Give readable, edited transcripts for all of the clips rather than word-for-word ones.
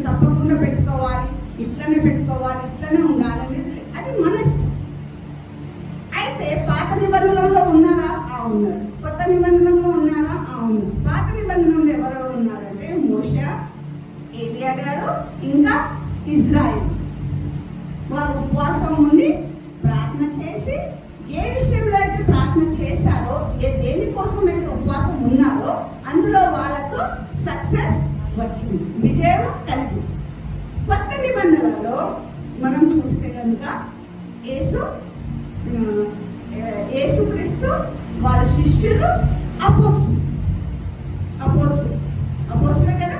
తప్పకుండా పెట్టుకోవాలి, ఇట్లనే పెట్టుకోవాలి, ఇట్లనే ఉండాలనేది అది మన ఇష్టం. అయితే పాత నిబంధనలో ఉన్నారా? ఉన్నారు. కొత్త నిబంధనలో ఉన్నారా? ఉన్నారు. పాత నిబంధనలో ఎవరెవరు ఉన్నారంటే మోషే, ఏలియా గారు, ఇంకా ఇజ్రాయిల్. వారు ఉపవాసం ఉండి ప్రార్థన చేసి ఏ విషయంలో అయితే ప్రార్థన చేశారో, దేనికోసం అయితే ఉపవాసం ఉన్నారో అందులో వాళ్ళకు సక్సెస్ వచ్చింది, విజయం కలిగింది. కొత్త నిబంధనలలో మనం చూస్తే కనుక యేసుక్రీస్తు వారి శిష్యులు అపోస్తులే కదా,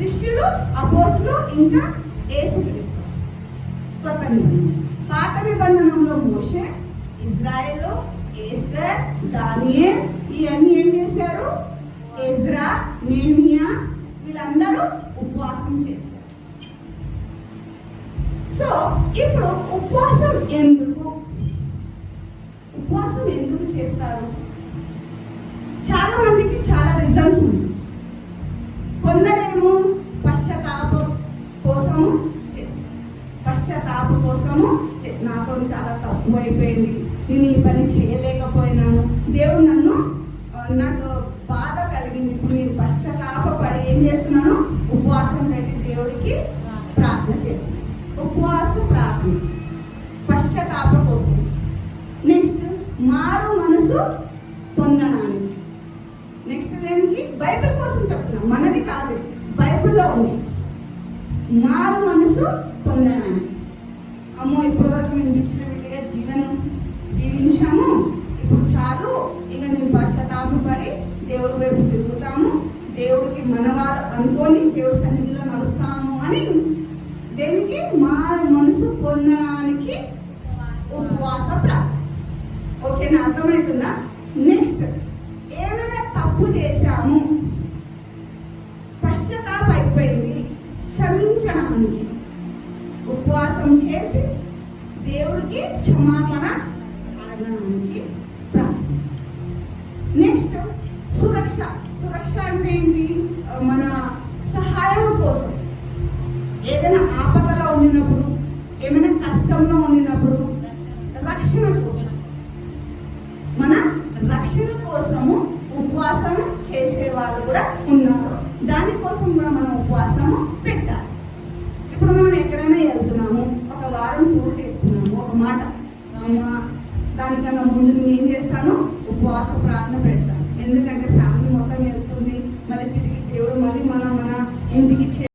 శిష్యులు అపోస్తులు ఇంకా యేసుక్రీస్తు. కొత్త నిబంధన. పాత నిబంధనలో మోషే, ఇజ్రాయెల్, ఎస్తేర్, దానియేల్ ఇవన్నీ ఏం చేశారు? ఎజ్రా, నెహెమియా వీళ్ళందరూ ఉపవాసం చేశారు. సో ఇప్పుడు ఉపవాసం ఎందుకు చేస్తారు? చాలా మందికి చాలా రీజన్స్ ఉన్నాయి. కొందరేమో పశ్చాత్తాపం కోసము చేస్తారు. పశ్చాత్తాపం కోసము నాతో చాలా తప్పు అయిపోయింది, నేను ఈ పని చేయలేకపోయినాను, దేవుడు నాకు బాధ కలిగింది, ఇప్పుడు నేను పశ్చాత్తాపడి ఏం చేస్తున్నాను? ఉపవాసం పెట్టి దేవుడికి ప్రార్థన చేస్తున్నాను. ఉపవాసం, ప్రార్థన, పశ్చాత్తాప కోసం. నెక్స్ట్ మారు మనసు పొందడానికి. నెక్స్ట్ దేనికి? బైబిల్ కోసం చెప్తున్నాం, మనది కాదు, బైబిల్లో ఉంది. మారు మనసు పొందడానికి. అమ్మో ఇప్పటి వరకు మేము విచ్చలవిడిగా జీవించాము, ఇప్పుడు చాలు, ఇక నేను పశ్చాత్తాపడి దేవుడి వైపు తిరుగుతాము, దేవుడికి మనవారు అనుకొని దేవుడి సన్నిధిలో నడుస్తాము అని. దేనికి? మారు మనసు పొందడానికి ఉపవాస ప్రార్థన. ఓకేనా? అర్థమవుతుందా? నెక్స్ట్ ఏమైనా తప్పు చేశాము, పశ్చాత్తాప అయిపోయింది, క్షమించడానికి ఉపవాసం చేసి దేవుడికి క్షమాపణ అడగడానికి ప్రార్థన. నెక్స్ట్ సురక్ష. సురక్ష అంటే ఏంటి? మన సహాయం కోసం, ఏదైనా ఆపదలో ఉన్నప్పుడు, ఏమైనా కష్టంలో ఉన్నప్పుడు రక్షణ కోసం, మన రక్షణ కోసము ఉపవాసం చేసే వాళ్ళు కూడా ఉన్నారు. దానికోసం కూడా మనం ఉపవాసము